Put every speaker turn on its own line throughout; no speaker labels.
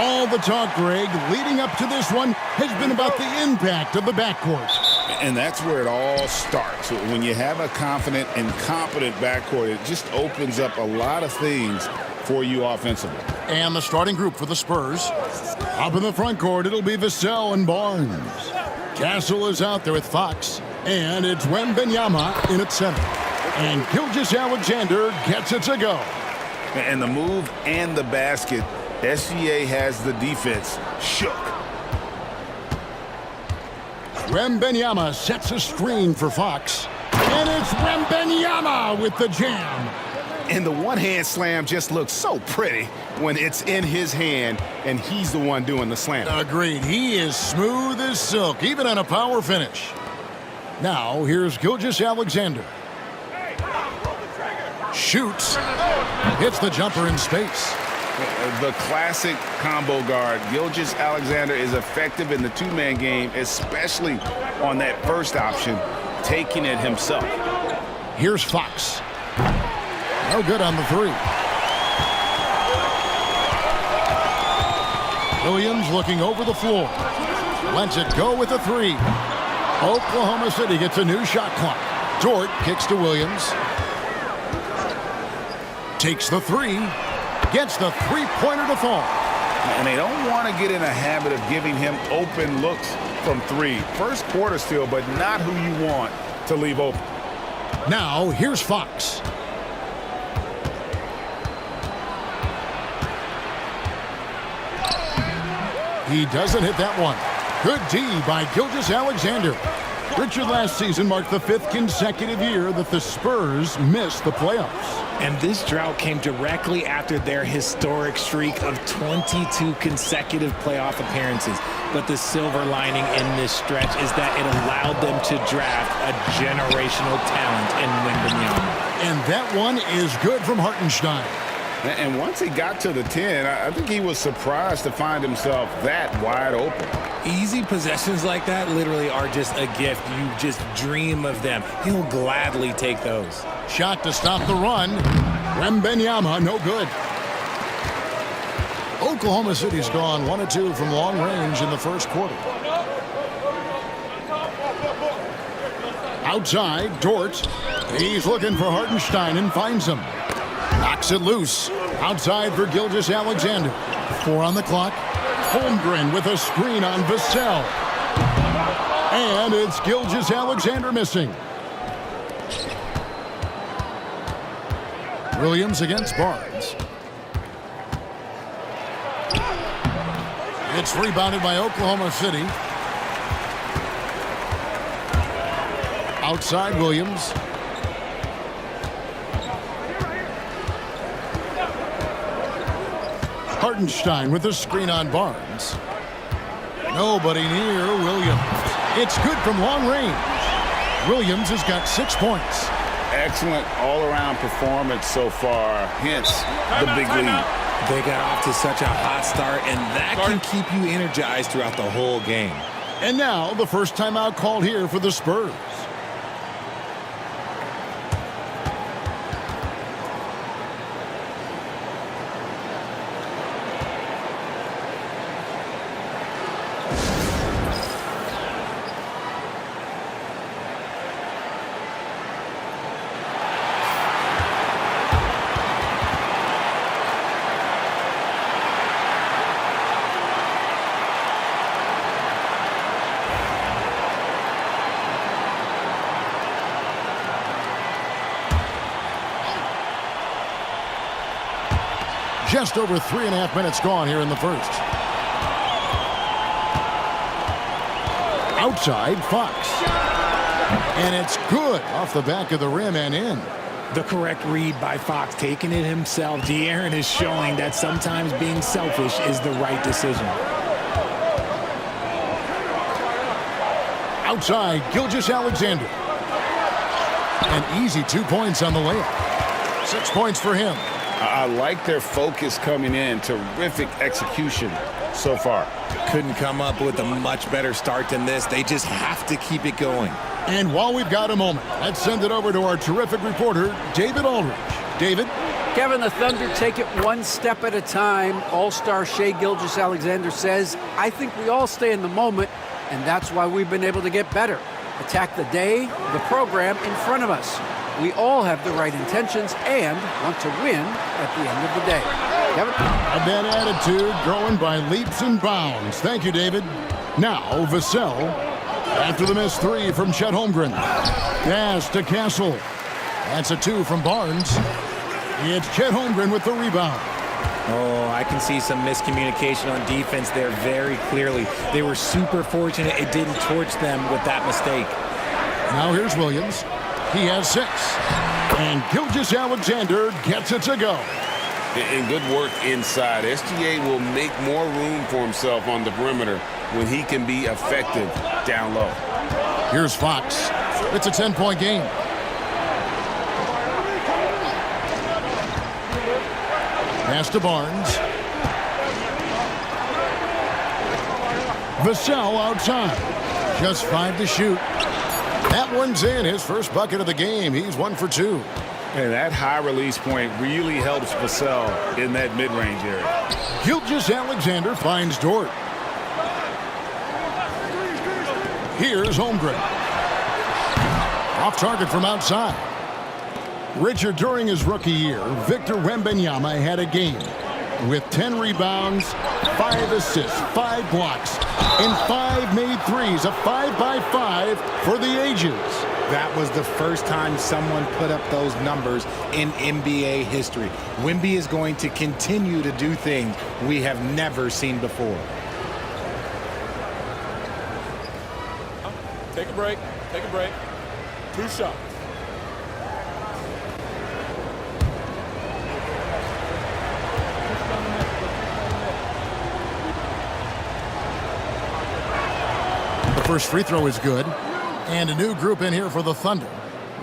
All the talk, Greg, leading up to this one has been about the impact of the backcourt.
And that's where it all starts. When you have a confident and competent backcourt, it just opens up a lot of things for you offensively.
And the starting group for the Spurs. Up in the front court, it'll be Vassell and Barnes. Castle is out there with Fox. And it's Wembanyama in at center. And Gilgeous-Alexander gets it to go.
And the move and the basket, SGA has the defense shook.
Wembanyama sets a screen for Fox. And it's Wembanyama with the jam.
And the one-hand slam just looks so pretty when it's in his hand and he's the one doing the slam.
Agreed. He is smooth as silk, even on a power finish. Now, here's Gilgeous-Alexander. Shoots. Hits the jumper in space.
The classic combo guard. Gilgeous-Alexander is effective in the two-man game, especially on that first option, taking it himself.
Here's Fox. No good on the three. Williams looking over the floor. Lets it go with a three. Oklahoma City gets a new shot clock. Dort kicks to Williams. Takes the three. Gets the three-pointer to fall.
And they don't want to get in a habit of giving him open looks from three. First quarter still, but not who you want to leave open.
Now, here's Fox. He doesn't hit that one. Good D by Gilgeous-Alexander. Richard, last season marked the 5th consecutive year that the Spurs missed the playoffs.
And this drought came directly after their historic streak of 22 consecutive playoff appearances. But the silver lining in this stretch is that it allowed them to draft a generational talent in Wembanyama.
And that one is good from Hartenstein.
And once he got to the 10, I think he was surprised to find himself that wide open.
Easy possessions like that literally are just a gift. You just dream of them. He'll gladly take those.
Shot to stop the run. Wembanyama, no good. Oklahoma City's gone 1 of 2 from long range in the first quarter. Outside, Dort. He's looking for Hartenstein and finds him. Knocks it loose. Outside for Gilgeous-Alexander. 4 on the clock. Holmgren with a screen on Vassell. And it's Gilgeous-Alexander missing. Williams against Barnes. It's rebounded by Oklahoma City. Outside Williams. Hartenstein with a screen on Barnes. Nobody near Williams. It's good from long range. Williams has got 6 points.
Excellent all-around performance so far, hence the big lead.
They got off to such a hot start, and that can keep you energized throughout the whole game.
And now the first timeout called here for the Spurs. Just over 3.5 minutes gone here in the first. Outside, Fox. And it's good off the back of the rim and in.
The correct read by Fox, taking it himself. De'Aaron is showing that sometimes being selfish is the right decision.
Outside, Gilgeous-Alexander. An easy 2 points on the layup. 6 points for him.
I like their focus coming in. Terrific execution so far.
Couldn't come up with a much better start than this. They just have to keep it going.
And while we've got a moment, let's send it over to our terrific reporter, David Aldridge. David?
Kevin, the Thunder take it one step at a time. All-star Shai Gilgeous-Alexander says, I think we all stay in the moment, and that's why we've been able to get better. Attack the day, the program in front of us. We all have the right intentions and want to win at the end of the day. Kevin?
That attitude growing by leaps and bounds. Thank you, David. Now, Vassell, after the missed three from Chet Holmgren. Pass to Castle. That's a two from Barnes. It's Chet Holmgren with the rebound.
Oh, I can see some miscommunication on defense there very clearly. They were super fortunate it didn't torch them with that mistake.
Now here's Williams. He has 6. And Gilgeous-Alexander gets it to go.
And good work inside. SGA will make more room for himself on the perimeter when he can be effective down low.
Here's Fox. It's a 10-point game. Pass to Barnes. Vassell outside. Just 5 to shoot. That one's in. His first bucket of the game. He's 1 for 2.
And that high release point really helps Vassell in that mid-range area.
Gilgeous-Alexander finds Dort. Here's Holmgren. Off target from outside. Richard, during his rookie year, Victor Wembanyama had a game with 10 rebounds, 5 assists, 5 blocks, and 5 made threes, a 5-by-5 for the ages.
That was the first time someone put up those numbers in NBA history. Wemby is going to continue to do things we have never seen before.
Take a break. Take a break. 2 shots.
The first free throw is good. And a new group in here for the Thunder.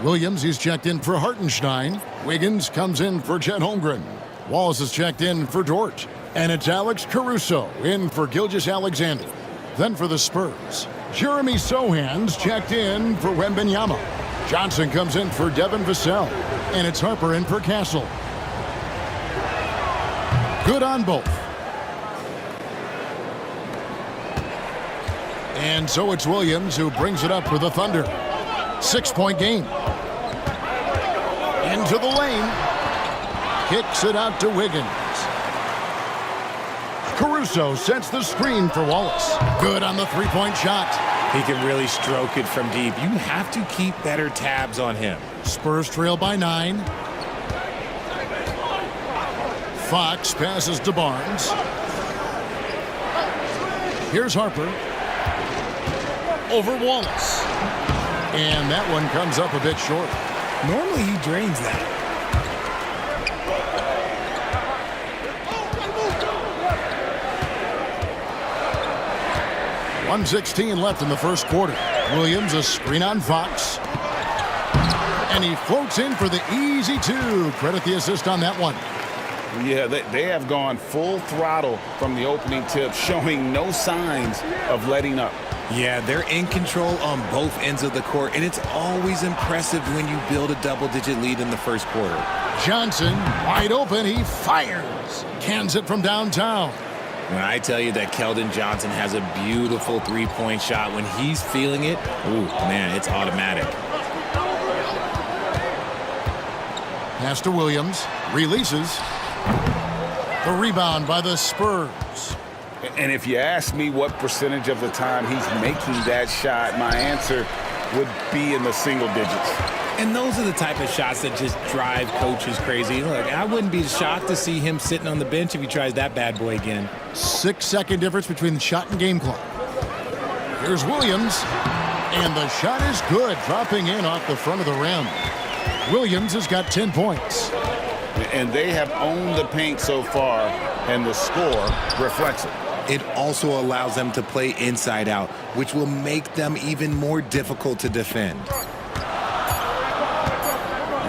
Williams, he's checked in for Hartenstein. Wiggins comes in for Chet Holmgren. Wallace is checked in for Dort. And it's Alex Caruso in for Gilgeous-Alexander. Then for the Spurs, Jeremy Sohan's checked in for Wembanyama. Johnson comes in for Devin Vassell. And it's Harper in for Castle. Good on both. And so it's Williams who brings it up for the Thunder. 6-point game. Into the lane. Kicks it out to Wiggins. Caruso sets the screen for Wallace. Good on the three-point shot.
He can really stroke it from deep. You have to keep better tabs on him.
Spurs trail by 9. Fox passes to Barnes. Here's Harper. Over Wallace. And that one comes up a bit short.
Normally he drains that.
.116 left in the first quarter. Williams a screen on Fox. And he floats in for the easy 2. Credit the assist on that one.
Yeah, they have gone full throttle from the opening tip, showing no signs of letting up.
Yeah, they're in control on both ends of the court, and it's always impressive when you build a double-digit lead in the first quarter.
Johnson, wide open, he fires. Cans it from downtown.
When I tell you that Keldon Johnson has a beautiful three-point shot, when he's feeling it, ooh, man, it's automatic.
Pass to Williams, releases. The rebound by the Spurs.
And if you ask me what percentage of the time he's making that shot, my answer would be in the single digits.
And those are the type of shots that just drive coaches crazy. Look, I wouldn't be shocked to see him sitting on the bench if he tries that bad boy again.
6-second difference between the shot and game clock. Here's Williams. And the shot is good, dropping in off the front of the rim. Williams has got 10 points.
And they have owned the paint so far, and the score reflects it.
It also allows them to play inside out, which will make them even more difficult to defend.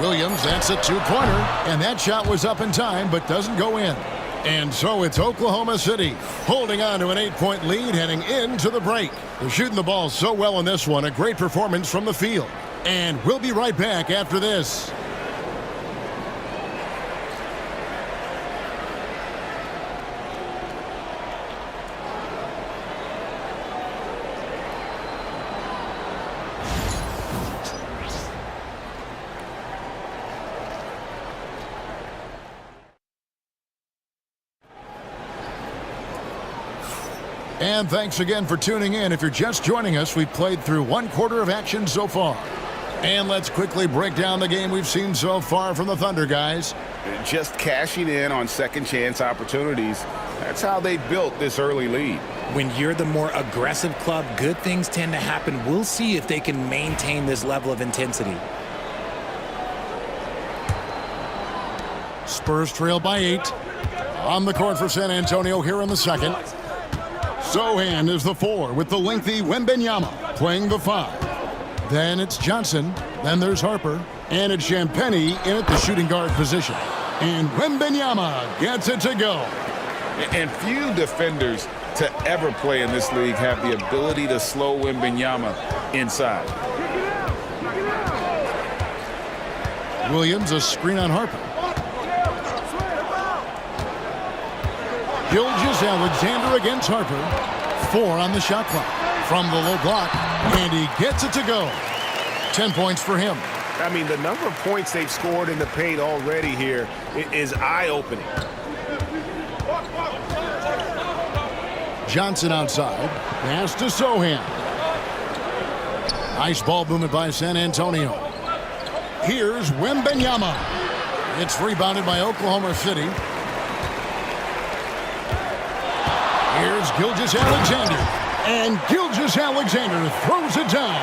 Williams, that's a 2-pointer, and that shot was up in time, but doesn't go in. And so it's Oklahoma City holding on to an 8-point lead heading into the break. They're shooting the ball so well in this one, a great performance from the field. And we'll be right back after this. And thanks again for tuning in. If you're just joining us, we've played through one quarter of action so far. And let's quickly break down the game we've seen so far from the Thunder, guys.
Just cashing in on second chance opportunities. That's how they built this early lead.
When you're the more aggressive club, good things tend to happen. We'll see if they can maintain this level of intensity.
Spurs trail by 8. On the court for San Antonio here in the second. Sohan is the 4 with the lengthy Wembanyama playing the 5. Then it's Johnson. Then there's Harper. And it's Champagnie in at the shooting guard position. And Wembanyama gets it to go.
And few defenders to ever play in this league have the ability to slow Wembanyama inside.
Williams, a screen on Harper. Gilgeous-Alexander against Harper. 4 on the shot clock. From the low block, and he gets it to go. 10 points for him.
I mean, the number of points they've scored in the paint already here is eye-opening.
Johnson outside. Pass to Sohan. Nice ball movement by San Antonio. Here's Wembanyama. It's rebounded by Oklahoma City. Here's Gilgeous-Alexander. And Gilgeous-Alexander throws it down.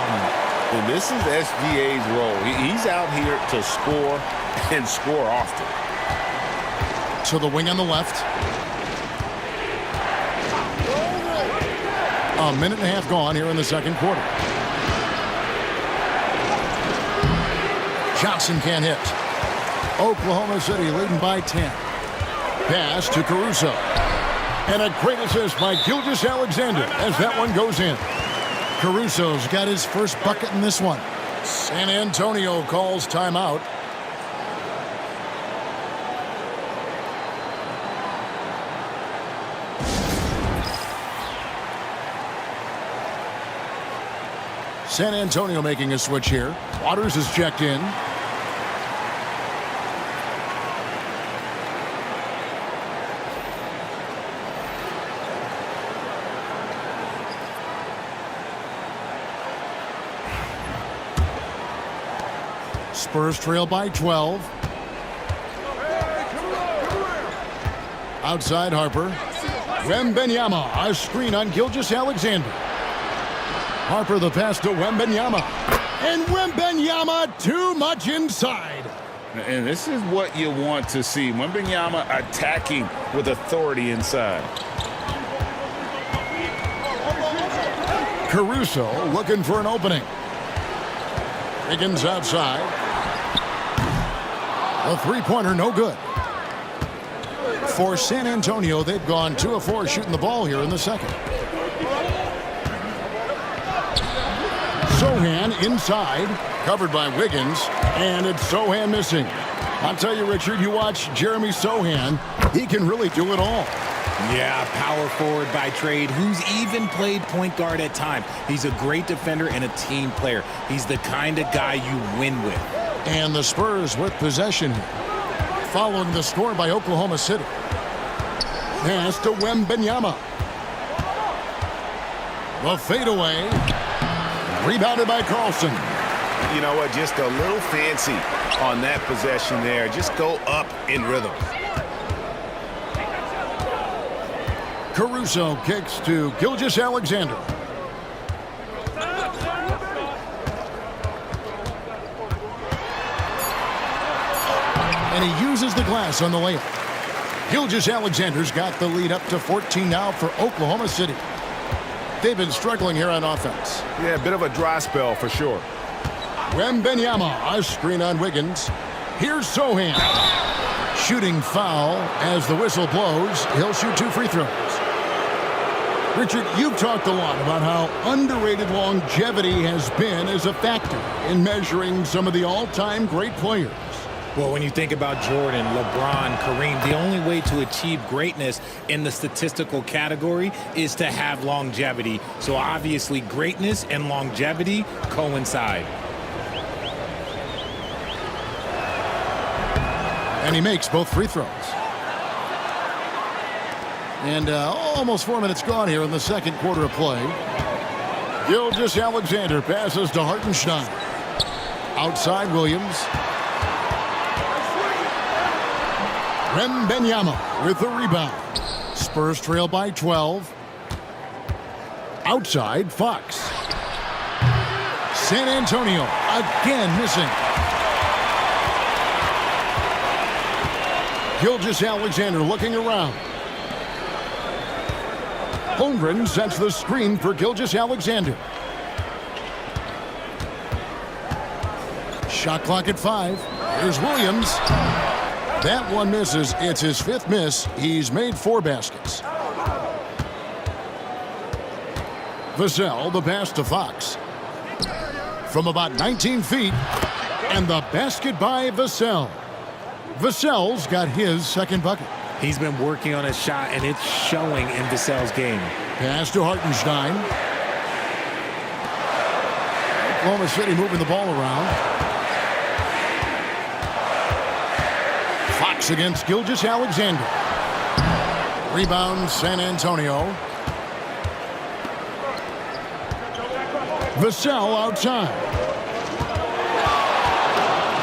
And this is SGA's role. He's out here to score and score often.
To the wing on the left. A minute and a half gone here in the second quarter. Johnson can't hit. Oklahoma City leading by 10. Pass to Caruso. And a great assist by Gilgeous-Alexander as that one goes in. Caruso's got his first bucket in this one. San Antonio calls timeout. San Antonio making a switch here. Waters is checked in. Spurs trail by 12. Outside Harper. Wembanyama, a screen on Gilgeous-Alexander. Harper the pass to Wembanyama. And Wembanyama too much inside.
And this is what you want to see. Wembanyama attacking with authority inside.
Caruso looking for an opening. Higgins outside. A three-pointer, no good. For San Antonio, they've gone 2 of 4 shooting the ball here in the second. Sohan inside, covered by Wiggins, and it's Sohan missing. I'll tell you, Richard, you watch Jeremy Sohan, he can really do it all.
Yeah, power forward by trade, who's even played point guard at times. He's a great defender and a team player. He's the kind of guy you win with.
And the Spurs with possession following the score by Oklahoma City. Pass to Wembanyama. The fadeaway. Rebounded by Carlson.
You know what? Just a little fancy on that possession there. Just go up in rhythm.
Caruso kicks to Gilgeous-Alexander. And he uses the glass on the layup. Gilgeous-Alexander's got the lead up to 14 now for Oklahoma City. They've been struggling here on offense.
Yeah, a bit of a dry spell for sure.
Wembanyama, a screen on Wiggins. Here's Sohan. Shooting foul as the whistle blows. He'll shoot 2 free throws. Richard, you've talked a lot about how underrated longevity has been as a factor in measuring some of the all-time great players.
Well, when you think about Jordan, LeBron, Kareem, the only way to achieve greatness in the statistical category is to have longevity. So obviously greatness and longevity coincide. And
he makes both free throws. And almost 4 minutes gone here in the second quarter of play. Gilgeous Alexander passes to Hartenstein. Outside Williams. Wembanyama with the rebound. Spurs trail by 12. Outside Fox. San Antonio again missing. Gilgeous Alexander looking around. Holmgren sets the screen for Gilgeous Alexander. Shot clock at 5. Here's Williams. That one misses. It's his 5th miss. He's made 4 baskets. Vassell, the pass to Fox. From about 19 feet. And the basket by Vassell. Vassell's got his 2nd bucket.
He's been working on his shot, and it's showing in Vassell's game.
Pass to Hartenstein. Oklahoma City moving the ball around. Fox against Gilgeous Alexander. Rebound San Antonio. Vassell outside.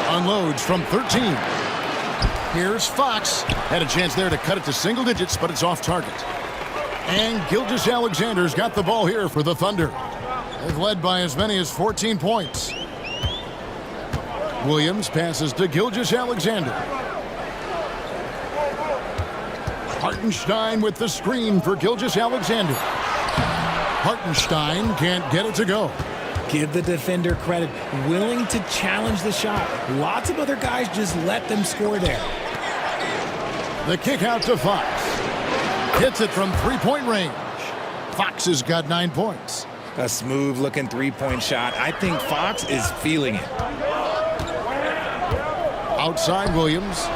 Unloads from 13. Here's Fox. Had a chance there to cut it to single digits, but it's off target. And Gilgeous Alexander's got the ball here for the Thunder. They've led by as many as 14 points. Williams passes to Gilgeous Alexander. Hartenstein with the screen for Gilgeous Alexander. Hartenstein can't get it to go.
Give the defender credit. Willing to challenge the shot. Lots of other guys just let them score there.
The kick out to Fox. Hits it from 3-point range. Fox has got 9 points.
A smooth-looking 3-point shot. I think Fox is feeling it.
Outside Williams.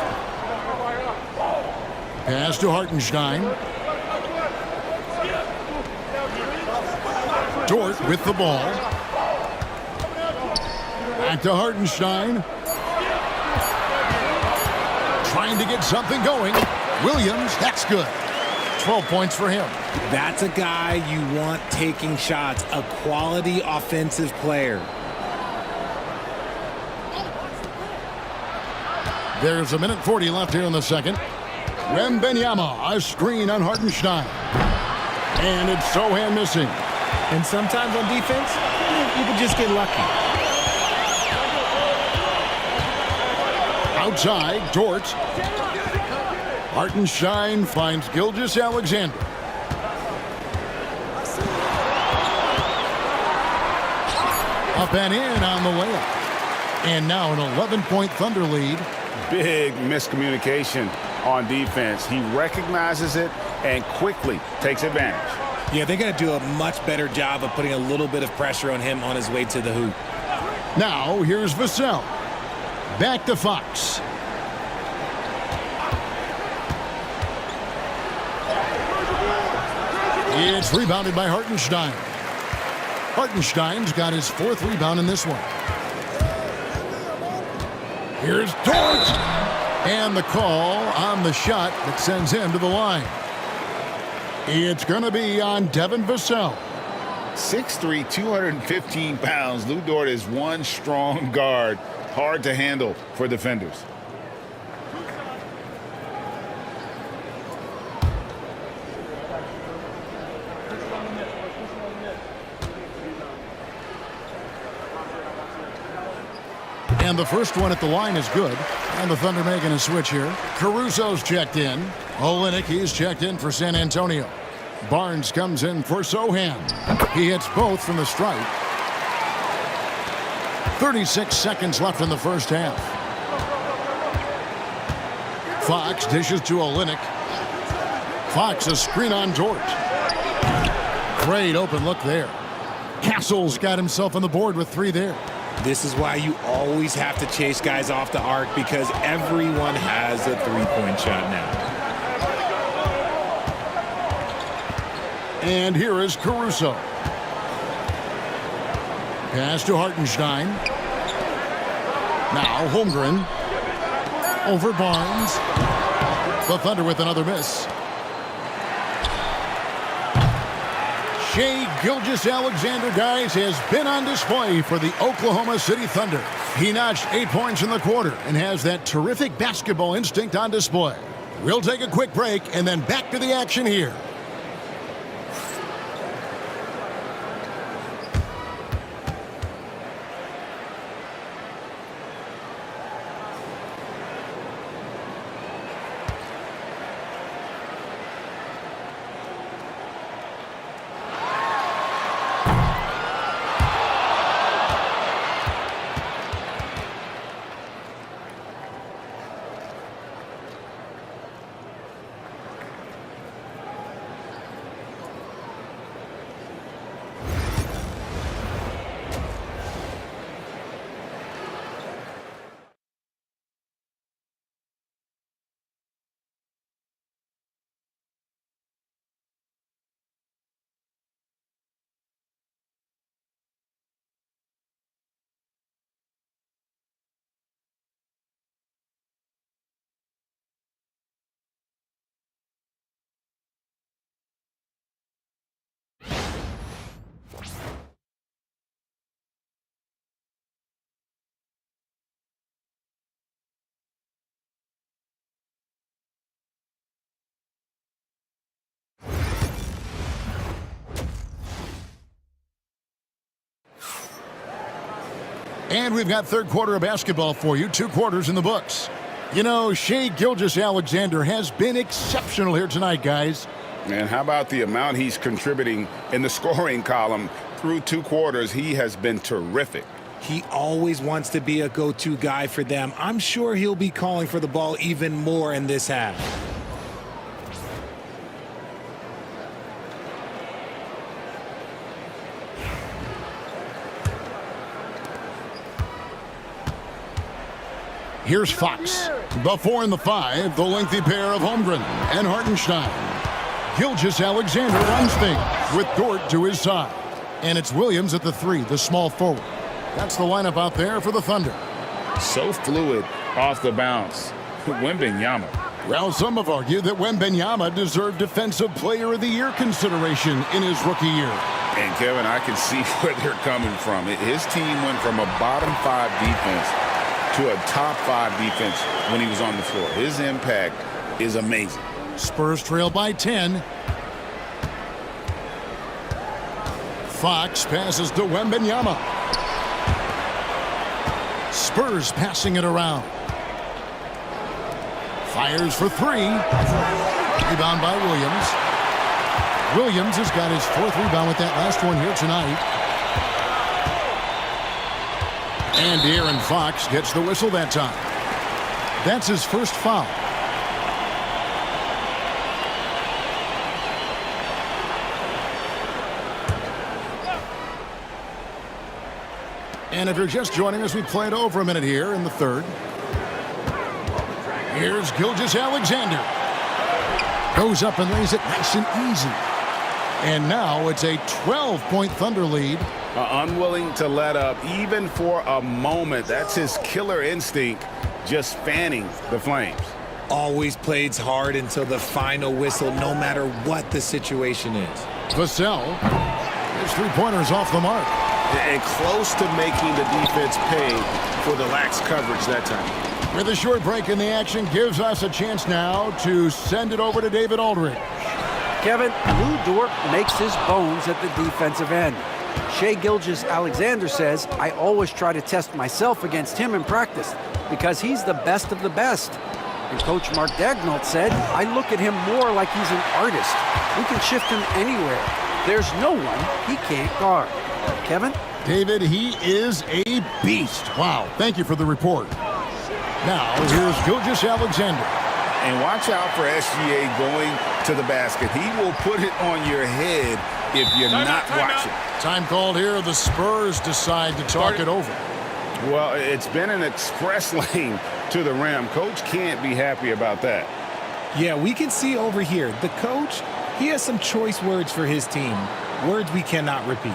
Pass to Hartenstein. Dort with the ball. Back to Hartenstein. Trying to get something going. Williams, that's good. 12 points for him.
That's a guy you want taking shots, a quality offensive player.
There's 1:40 left here in the second. Wembanyama, a screen on Hartenstein. And it's Sohan missing.
And sometimes on defense, you can just get lucky.
Outside, Dort. Hartenstein finds Gilgeous Alexander. Up and in on the layup. And now an 11-point Thunder lead.
Big miscommunication on defense. He recognizes it and quickly takes advantage.
Yeah, they're going to do a much better job of putting a little bit of pressure on him on his way to the hoop.
Now, here's Vassell. Back to Fox. It's rebounded by Hartenstein. Hartenstein's got his 4th rebound in this one. Here's Dort. And the call on the shot that sends him to the line. It's going to be on Devin Vassell.
6'3", 215 pounds. Lou Dort is one strong guard. Hard to handle for defenders.
And the first one at the line is good. And the Thunder making a switch here. Caruso's checked in. Olynyk, he's checked in for San Antonio. Barnes comes in for Sohan. He hits both from the stripe. 36 seconds left in the first half. Fox dishes to Olynyk. Fox a screen on Dort. Great open look there. Castle's got himself on the board with 3 there.
This is why you always have to chase guys off the arc, because everyone has a 3-point shot now.
And here is Caruso. Pass to Hartenstein. Now Holmgren. Over Barnes. The Thunder with another miss. Shai Gilgeous-Alexander, guys, has been on display for the Oklahoma City Thunder. He notched 8 points in the quarter and has that terrific basketball instinct on display. We'll take a quick break and then back to the action here. And we've got third quarter of basketball for you, 2 quarters in the books. You know, Shai Gilgeous-Alexander has been exceptional here tonight, guys.
And how about the amount he's contributing in the scoring column through 2 quarters? He has been terrific.
He always wants to be a go-to guy for them. I'm sure he'll be calling for the ball even more in this half.
Here's Fox. The 4 and the 5, the lengthy pair of Holmgren and Hartenstein. Gilgeous-Alexander runs things with Dort to his side. And it's Williams at the 3, the small forward. That's the lineup out there for the Thunder.
So fluid off the bounce. Wembanyama.
Well, some have argued that Wembanyama deserved Defensive Player of the Year consideration in his rookie year.
And, Kevin, I can see where they're coming from. His team went from a bottom 5 defense to a top 5 defense when he was on the floor. His impact is amazing.
Spurs trail by 10. Fox passes to Wembanyama. Spurs passing it around. Fires for 3. Rebound by Williams. Williams has got his 4th rebound with that last one here tonight. And De'Aaron Fox gets the whistle that time. That's his first foul. And if you're just joining us, we played over a minute here in the third. Here's Gilgeous-Alexander. Goes up and lays it nice and easy. And now it's a 12-point Thunder lead.
Unwilling to let up even for a moment. That's his killer instinct, just fanning the flames.
Always plays hard until the final whistle, no matter what the situation is.
Vassell, his 3-pointer's off the mark.
And close to making the defense pay for the lax coverage that time.
With a short break in the action, gives us a chance now to send it over to David Aldridge.
Kevin, Lou Dort makes his bones at the defensive end. Shai Gilgeous-Alexander says, I always try to test myself against him in practice because he's the best of the best. And Coach Mark Dagnall said, I look at him more like he's an artist. We can shift him anywhere. There's no one he can't guard. Kevin?
David, he is a beast. Wow, thank you for the report. Now, here's Gilgeous-Alexander.
And watch out for SGA going to the basket. He will put it on your head if you're not watching.
Time called here. The Spurs decide to talk it over.
Well, it's been an express lane to the rim. Coach can't be happy about that.
Yeah, we can see over here. The coach, he has some choice words for his team. Words we cannot repeat.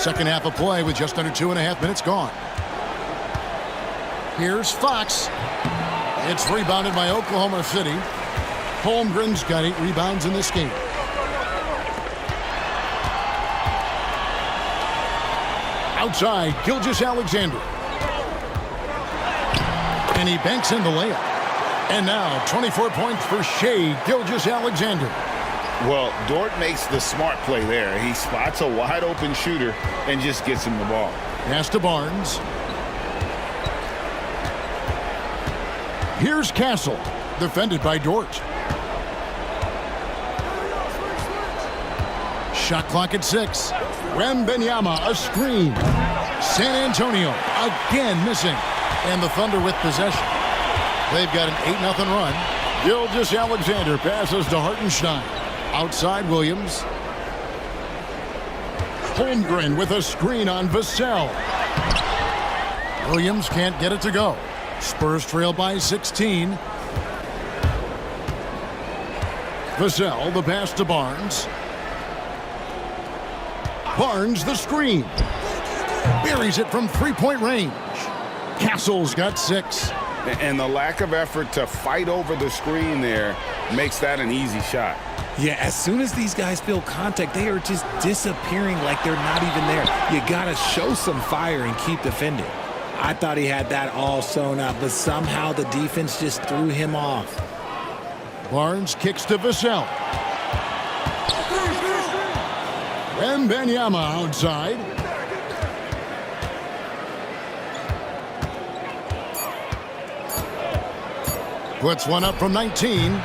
Second half of play with just under 2.5 minutes gone. Here's Fox. It's rebounded by Oklahoma City. Holmgren's got 8 rebounds in this game. Outside, Gilgeous-Alexander. And he banks in the layup. And now 24 points for Shai Gilgeous-Alexander.
Well, Dort makes the smart play there. He spots a wide open shooter and just gets him the ball.
Pass to Barnes. Here's Castle, defended by Dort. Shot clock at 6. Wembanyama, a screen. San Antonio again missing. And the Thunder with possession. They've got an 8-0 run. Gilgeous-Alexander passes to Hartenstein. Outside Williams. Holmgren with a screen on Vassell. Williams can't get it to go. Spurs trail by 16. Vassell, the pass to Barnes. Barnes, the screen. Buries it from three-point range. Castle's got 6.
And the lack of effort to fight over the screen there makes that an easy shot.
Yeah, as soon as these guys feel contact, they are just disappearing like they're not even there. You got to show some fire and keep defending. I thought he had that all sewn up, but somehow the defense just threw him off.
Barnes kicks to Vassell. Wembanyama outside. Puts one up from 19.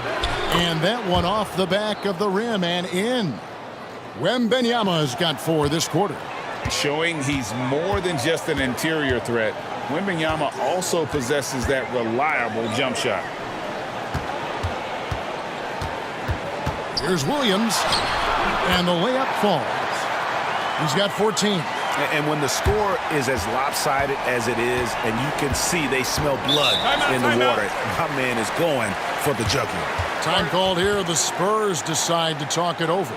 And that one off the back of the rim and in. Wembanyama's got 4 this quarter.
Showing he's more than just an interior threat. Wembanyama also possesses that reliable jump shot.
Here's Williams. And the layup falls. He's got 14.
And when the score is as lopsided as it is, and you can see they smell blood in the water, my man is going for the jugular.
Time called here. The Spurs decide to talk it over.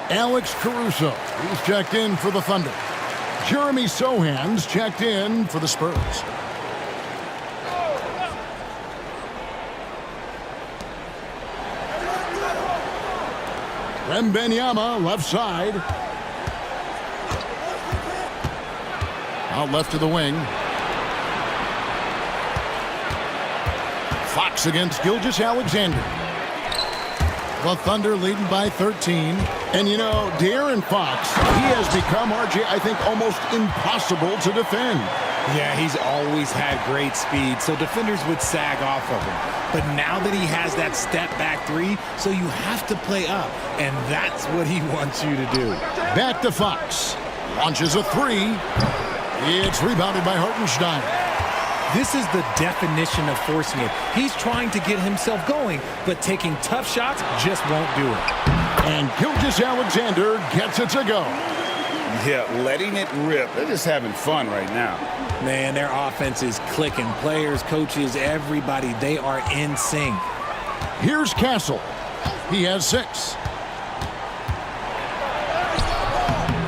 Alex Caruso, he's checked in for the Thunder. Jeremy Sohan's checked in for the Spurs. Wembanyama, left side. Out left to the wing. Fox against Gilgeous Alexander. The Thunder leading by 13. And you know, De'Aaron Fox, he has become, RJ, I think, almost impossible to defend.
Yeah, he's always had great speed, so defenders would sag off of him. But now that he has that step-back three, so you have to play up, and that's what he wants you to do.
Back to Fox. Launches a three. It's rebounded by Hartenstein.
This is the definition of forcing it. He's trying to get himself going, but taking tough shots just won't do it.
And Gilgeous Alexander gets it to go.
Yeah, letting it rip. They're just having fun right now.
Man, their offense is clicking. Players, coaches, everybody, they are in sync.
Here's Castle. He has 6.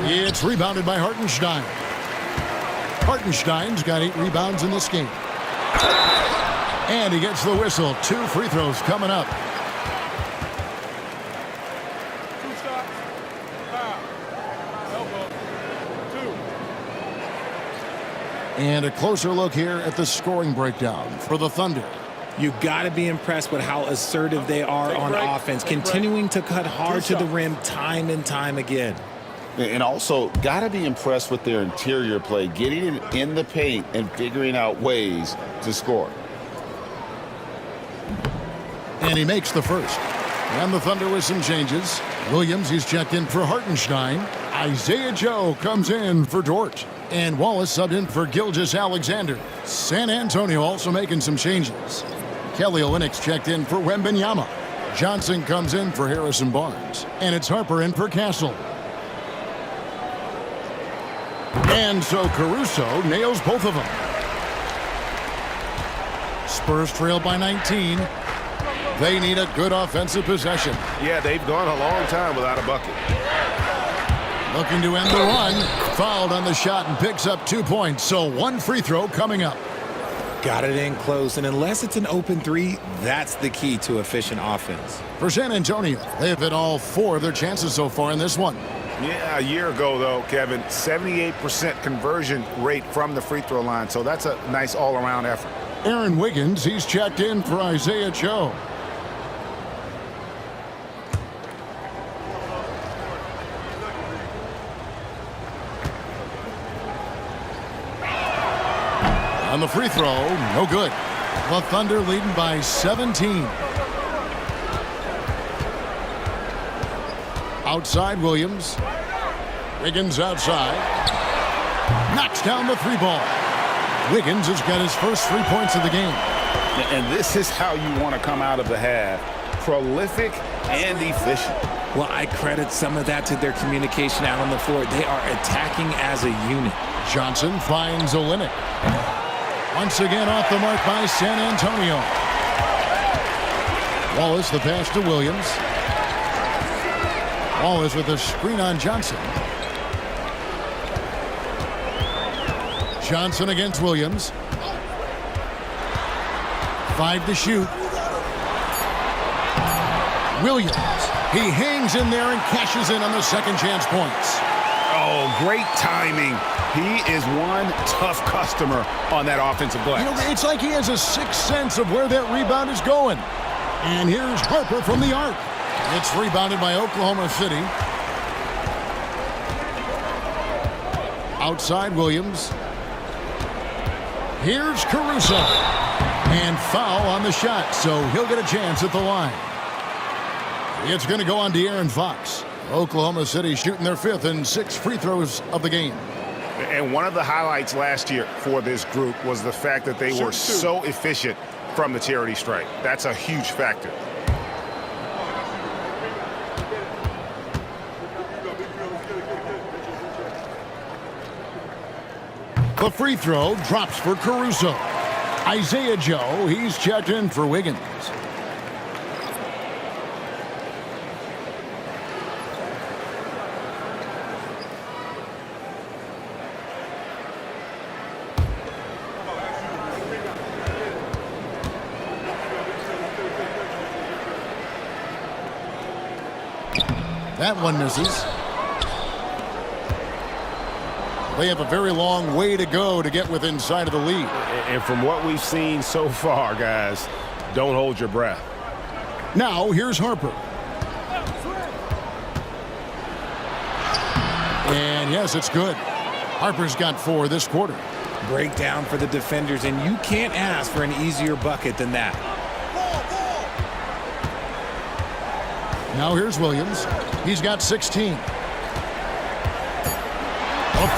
It's rebounded by Hartenstein. Hartenstein's got 8 rebounds in this game. And he gets the whistle. 2 free throws coming up.
2 shots. Foul. Elbow. 2.
And a closer look here at the scoring breakdown for the Thunder.
You got to be impressed with how assertive they are on offense, continuing to cut hard to the rim time and time again.
And also, got to be impressed with their interior play, getting it in the paint and figuring out ways to score.
And he makes the first. And the Thunder with some changes. Williams, he's checked in for Hartenstein. Isaiah Joe comes in for Dort. And Wallace subbed in for Gilgeous Alexander. San Antonio also making some changes. Kelly Olynyk's checked in for Wembanyama. Johnson comes in for Harrison Barnes. And it's Harper in for Castle. And so Caruso nails both of them. Spurs trail by 19. They need a good offensive possession.
Yeah, they've gone a long time without a bucket.
Looking to end the run. Fouled on the shot and picks up 2 points. So 1 free throw coming up.
Got it in close, and unless it's an open three, that's the key to efficient offense.
For San Antonio, they have hit all 4 of their chances so far in this one.
Yeah, a year ago, though, Kevin, 78% conversion rate from the free throw line. So that's a nice all-around effort.
Aaron Wiggins, he's checked in for Isaiah Joe. On the free throw, no good. The Thunder leading by 17. Outside Williams. Wiggins outside. Knocks down the 3 ball. Wiggins has got his first 3 points of the game.
And this is how you want to come out of the half. Prolific and efficient.
Well, I credit some of that to their communication out on the floor. They are attacking as a unit.
Johnson finds Olynyk. Once again off the mark by San Antonio. Wallace the pass to Williams. Wallace with a screen on Johnson. Johnson against Williams. 5 to shoot. Williams. He hangs in there and cashes in on the second chance points.
Oh, great timing. He is one tough customer on that offensive glass.
You know, it's like he has a sixth sense of where that rebound is going. And here's Harper from the arc. It's rebounded by Oklahoma City. Outside Williams. Here's Caruso. And foul on the shot, so he'll get a chance at the line. It's going to go on De'Aaron Fox. Oklahoma City shooting their 5th and 6th free throws of the game.
And one of the highlights last year for this group was the fact that they were so efficient from the charity stripe. That's a huge factor.
The free throw drops for Caruso. Isaiah Joe, he's checked in for Wiggins. That one misses. They have a very long way to go to get within sight of the lead.
And from what we've seen so far, guys, don't hold your breath.
Now, here's Harper. And yes, it's good. Harper's got 4 this quarter.
Breakdown for the defenders, and you can't ask for an easier bucket than that.
Now here's Williams. He's got 16. A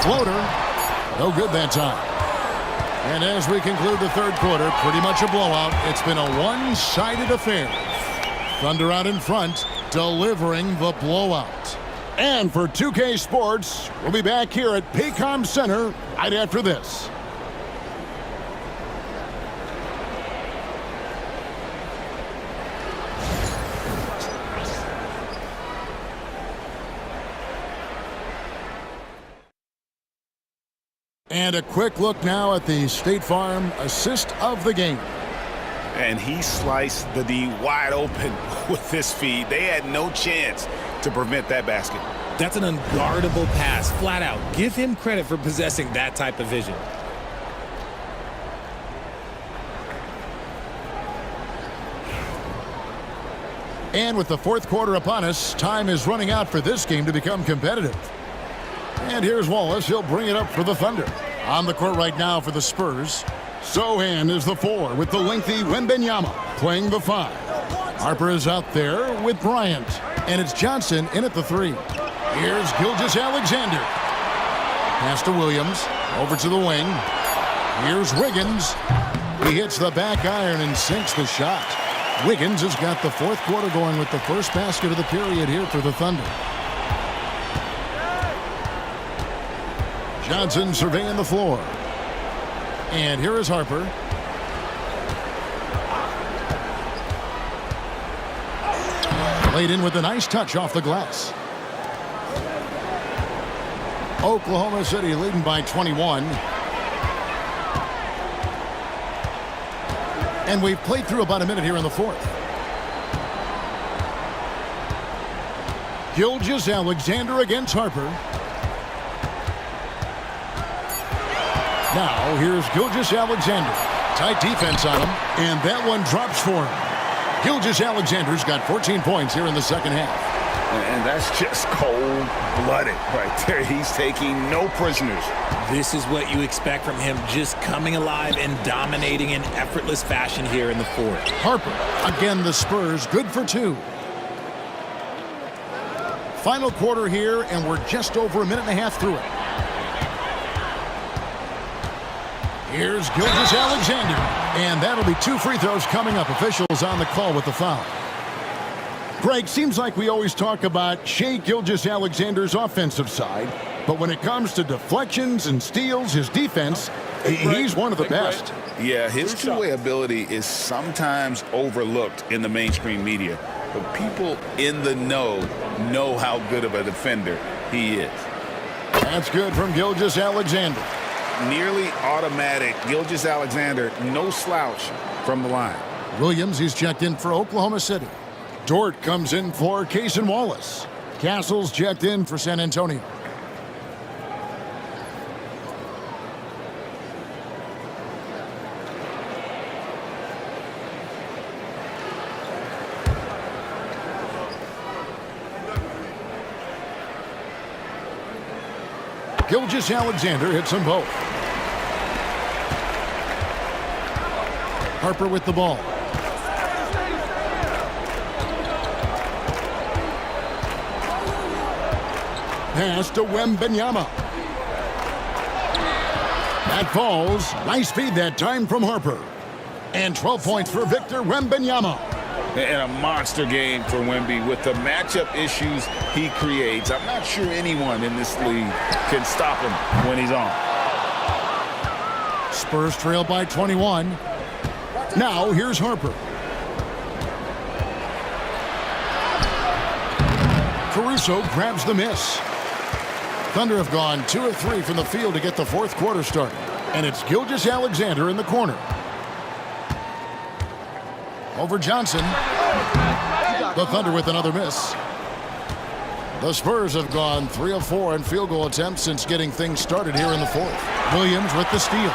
floater. No good that time. And as we conclude the third quarter, pretty much a blowout. It's been a one-sided affair. Thunder out in front, delivering the blowout. And for 2K Sports, we'll be back here at Paycom Center right after this. And a quick look now at the State Farm assist of the game.
And he sliced the D wide open with his feed. They had no chance to prevent that basket.
That's an unguardable pass, flat out. Give him credit for possessing that type of vision.
And with the fourth quarter upon us, time is running out for this game to become competitive. And here's Wallace. He'll bring it up for the Thunder. On the court right now for the Spurs, Sohan is the 4 with the lengthy Wembanyama playing the 5. Harper is out there with Bryant. And it's Johnson in at the 3. Here's Gilgeous-Alexander. Pass to Williams. Over to the wing. Here's Wiggins. He hits the back iron and sinks the shot. Wiggins has got the fourth quarter going with the first basket of the period here for the Thunder. Johnson surveying the floor. And here is Harper. Laid in with a nice touch off the glass. Oklahoma City leading by 21. And we've played through about a minute here in the fourth. Gilgeous-Alexander against Harper. Now, here's Gilgeous-Alexander. Tight defense on him, and that one drops for him. Gilgeous-Alexander's got 14 points here in the second half.
And that's just cold-blooded right there. He's taking no prisoners.
This is what you expect from him, just coming alive and dominating in effortless fashion here in the fourth.
Harper, again the Spurs, good for 2. Final quarter here, and we're just over a minute and a half through it. Here's Gilgeous-Alexander, and that'll be 2 free throws coming up. Officials on the call with the foul. Greg, seems like we always talk about Shai Gilgeous-Alexander's offensive side, but when it comes to deflections and steals, his defense, he's one of the best.
Yeah, his two-way ability is sometimes overlooked in the mainstream media, but people in the know how good of a defender he is.
That's good from Gilgeous-Alexander.
Nearly automatic. Gilgeous-Alexander, no slouch from the line.
Williams, he's checked in for Oklahoma City. Dort comes in for Cason Wallace. Castles checked in for San Antonio. Gilgeous-Alexander hits them both. Harper with the ball. Pass to Wembanyama. That falls. Nice feed that time from Harper. And 12 points for Victor Wembanyama.
And a monster game for Wemby with the matchup issues he creates. I'm not sure anyone in this league can stop him when he's on.
Spurs trail by 21. Now here's Harper. Caruso grabs the miss. Thunder have gone 2 of 3 from the field to get the fourth quarter started. And it's Gilgeous-Alexander in the corner. Over Johnson. The Thunder with another miss. The Spurs have gone 3 of 4 in field goal attempts since getting things started here in the fourth. Williams with the steal.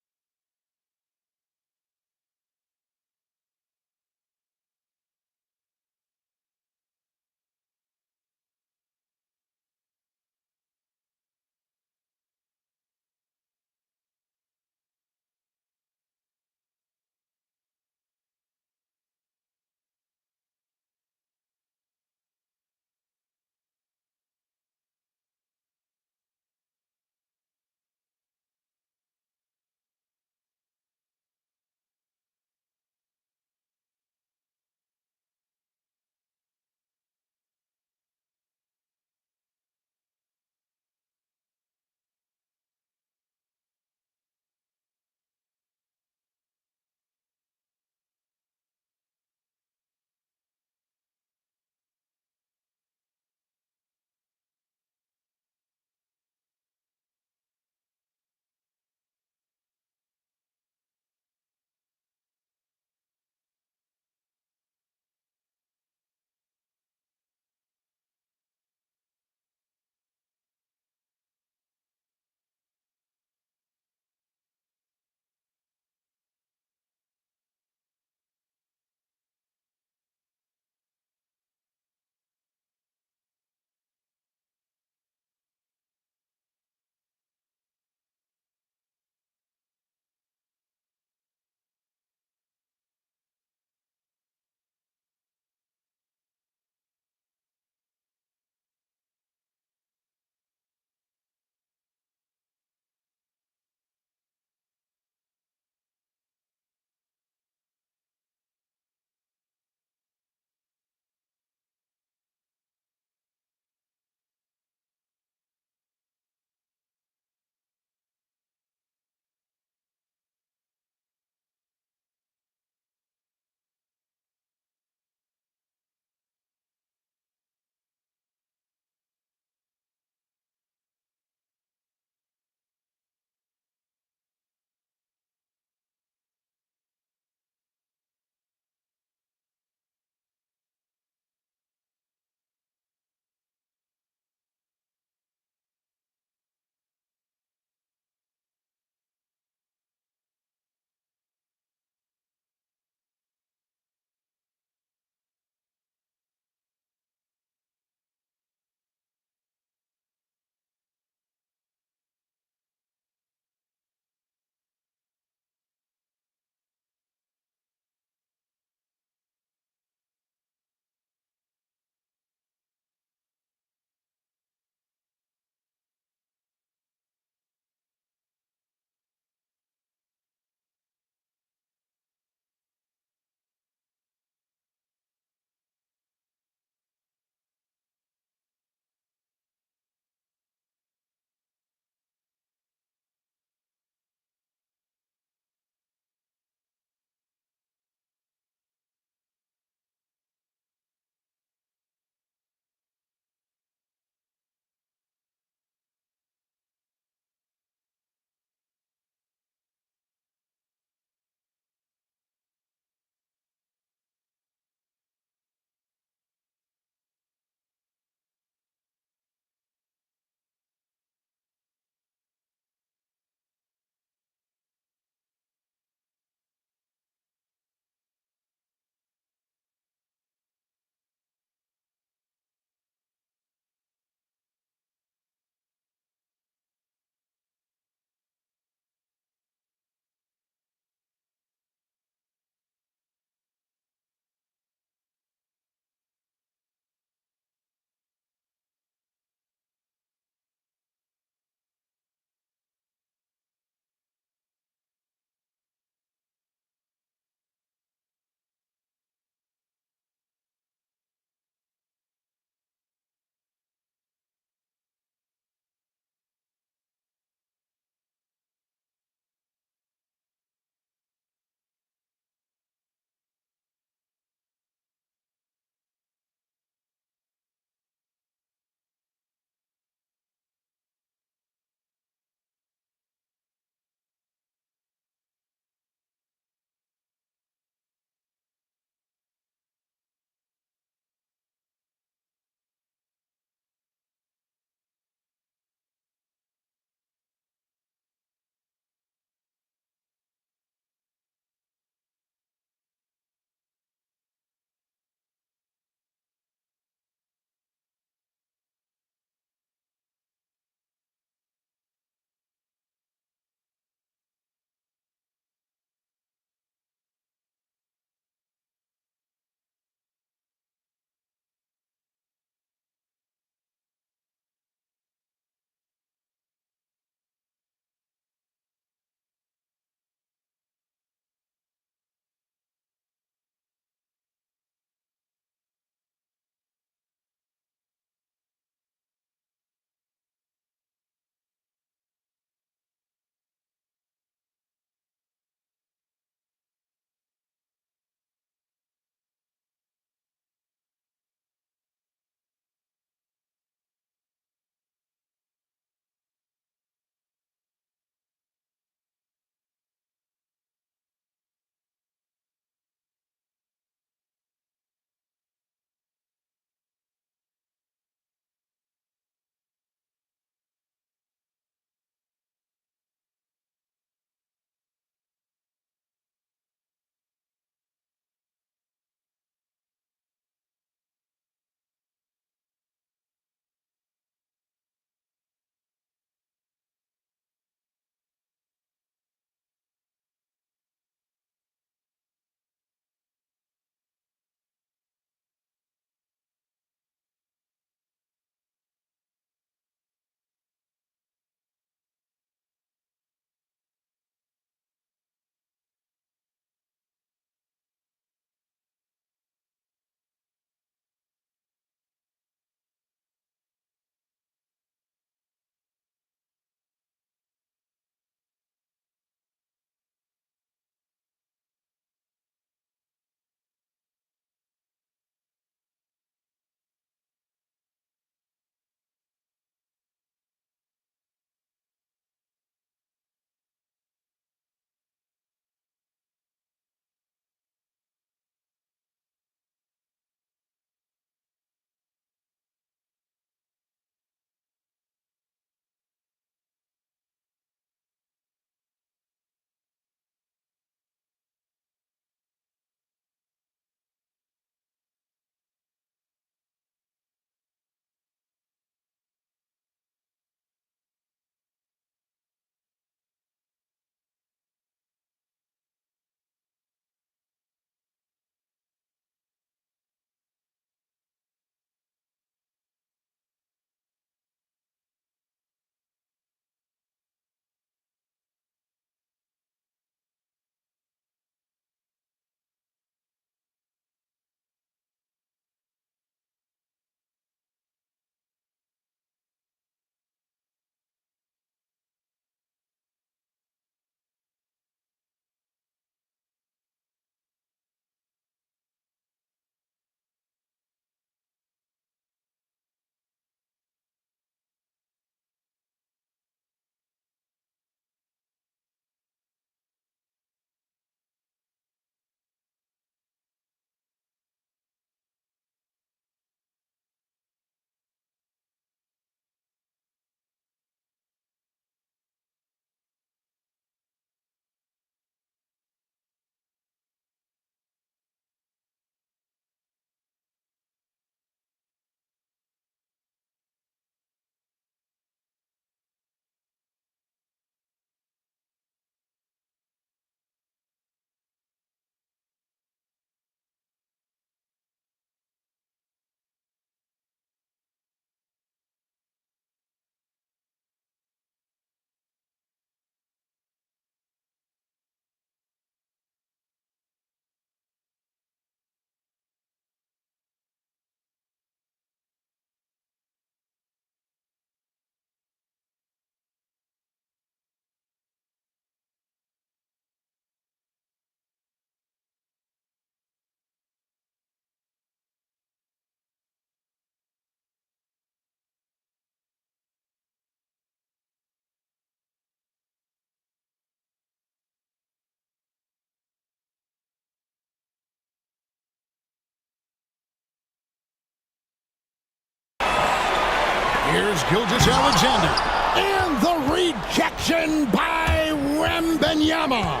Here's Gilgeous Alexander. And the rejection by Wembanyama.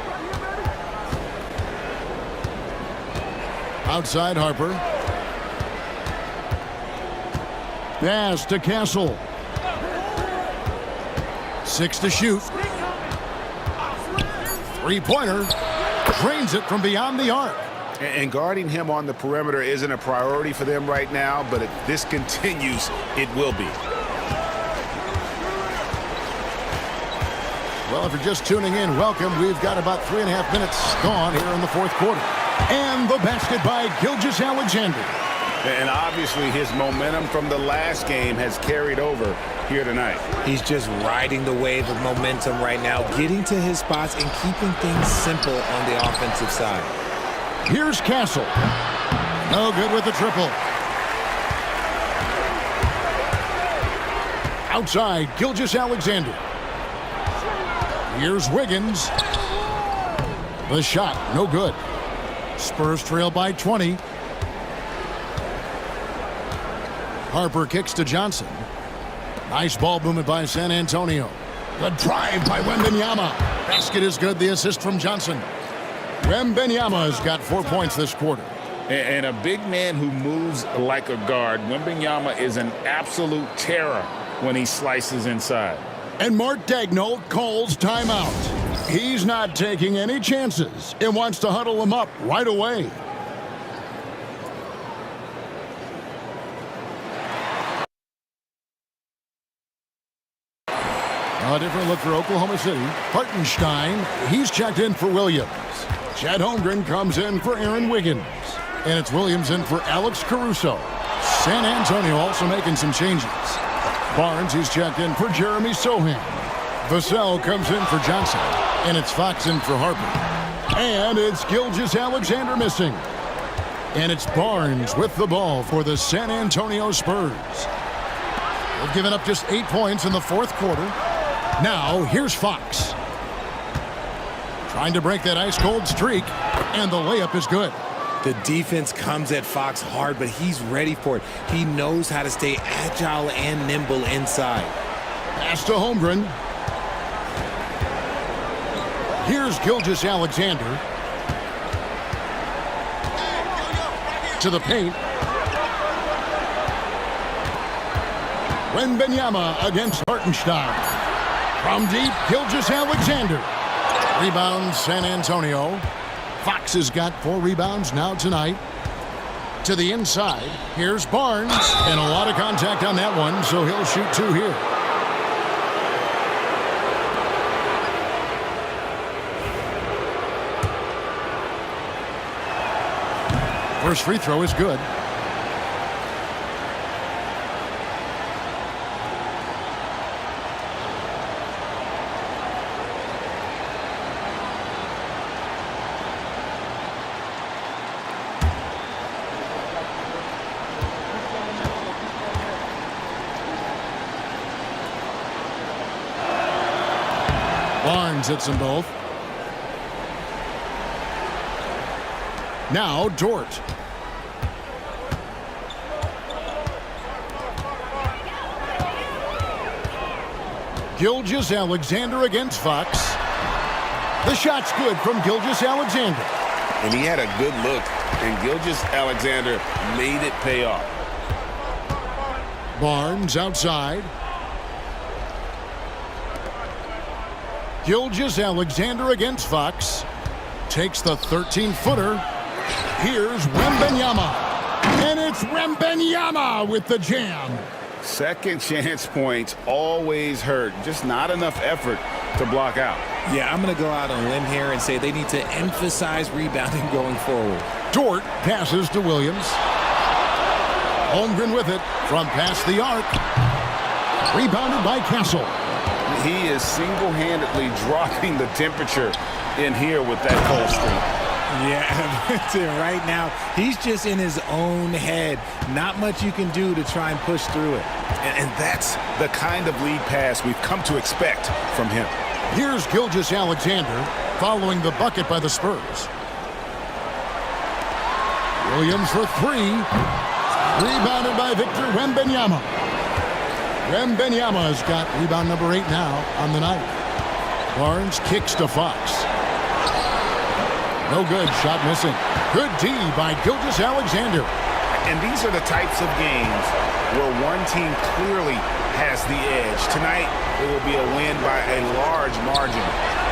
Outside Harper. Pass to Castle. 6 to shoot. Three-pointer. Drains it from beyond the arc.
And guarding him on the perimeter isn't a priority for them right now, but if this continues, it will be.
Well, if you're just tuning in, welcome. We've got about 3.5 minutes gone here in the fourth quarter. And the basket by Gilgeous Alexander.
And obviously his momentum from the last game has carried over here tonight.
He's just riding the wave of momentum right now, getting to his spots and keeping things simple on the offensive side.
Here's Castle. No good with the triple. Outside, Gilgeous Alexander. Here's Wiggins. The shot, no good. Spurs trail by 20. Harper kicks to Johnson. Nice ball movement by San Antonio. The drive by Wembanyama. Basket is good. The assist from Johnson. Wembanyama has got 4 points this quarter.
And a big man who moves like a guard. Wembanyama is an absolute terror when he slices inside.
And Mark Daigneault calls timeout. He's not taking any chances and wants to huddle him up right away. A different look for Oklahoma City. Hartenstein, he's checked in for Williams. Chad Holmgren comes in for Aaron Wiggins. And it's Williams in for Alex Caruso. San Antonio also making some changes. Barnes, he's checked in for Jeremy Sohan. Vassell comes in for Johnson. And it's Fox in for Harper. And it's Gilgeous Alexander missing. And it's Barnes with the ball for the San Antonio Spurs. They've given up just 8 points in the fourth quarter. Now, here's Fox. Trying to break that ice-cold streak, and the layup is good.
The defense comes at Fox hard, but he's ready for it. He knows how to stay agile and nimble inside.
Pass to Holmgren. Here's Gilgeous Alexander. To the paint. Wembanyama against Hartenstein. From deep, Gilgeous Alexander. Rebound, San Antonio. Fox has got 4 rebounds now tonight. To the inside, here's Barnes. And a lot of contact on that one, so he'll shoot 2 here. First free throw is good. Barnes hits them both. Now Dort. Gilgeous Alexander against Fox. The shot's good from Gilgeous Alexander.
And he had a good look, and Gilgeous Alexander made it pay off.
Barnes outside. Gilgeous Alexander against Fox. Takes the 13-footer. Here's Wembanyama. And it's Wembanyama with the jam.
Second chance points always hurt. Just not enough effort to block out.
Yeah, I'm going to go out on a limb here and say they need to emphasize rebounding going forward.
Dort passes to Williams. Holmgren with it from past the arc. Rebounded by Castle.
He is single-handedly dropping the temperature in here with that cold streak.
Yeah, right now, he's just in his own head. Not much you can do to try and push through it.
And that's the kind of lead pass we've come to expect from him.
Here's Gilgeous Alexander following the bucket by the Spurs. Williams for 3. Rebounded by Victor Wembanyama. Wembanyama's got rebound number 8 now on the night. Barnes kicks to Fox. No good. Shot missing. Good D by Gilgeous-Alexander.
And these are the types of games where one team clearly has the edge. Tonight, it will be a win by a large margin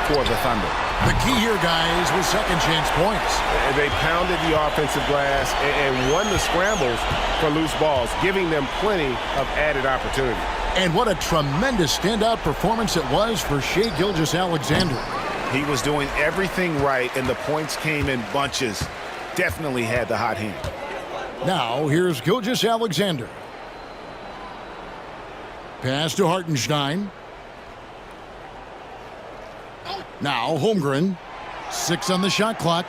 for the Thunder.
The key here, guys, was second chance points.
They pounded the offensive glass and won the scrambles for loose balls, giving them plenty of added opportunity.
And what a tremendous standout performance it was for Shai Gilgeous-Alexander.
He was doing everything right, and the points came in bunches. Definitely had the hot hand.
Now, here's Gilgeous-Alexander. Pass to Hartenstein. Now, Holmgren. 6 on the shot clock.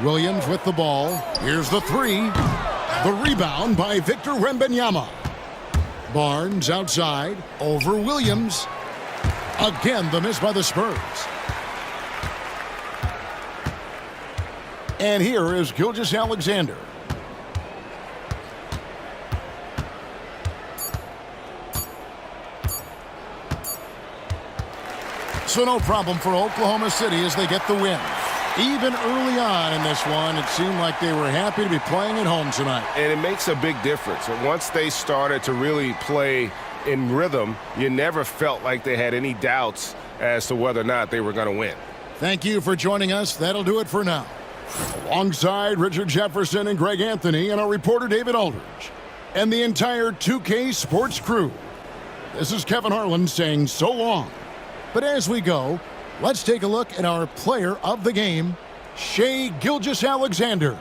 Williams with the ball. Here's the 3. The rebound by Victor Wembanyama. Barnes outside. Over Williams. Again, the miss by the Spurs. And here is Gilgeous-Alexander. So no problem for Oklahoma City as they get the win. Even early on in this one, it seemed like they were happy to be playing at home tonight.
And it makes a big difference. Once they started to really play in rhythm, you never felt like they had any doubts as to whether or not they were going to win.
Thank you for joining us. That'll do it for now. Alongside Richard Jefferson and Greg Anthony and our reporter David Aldridge and the entire 2K Sports crew, this is Kevin Harlan saying so long. But as we go, let's take a look at our player of the game, Shai Gilgeous-Alexander.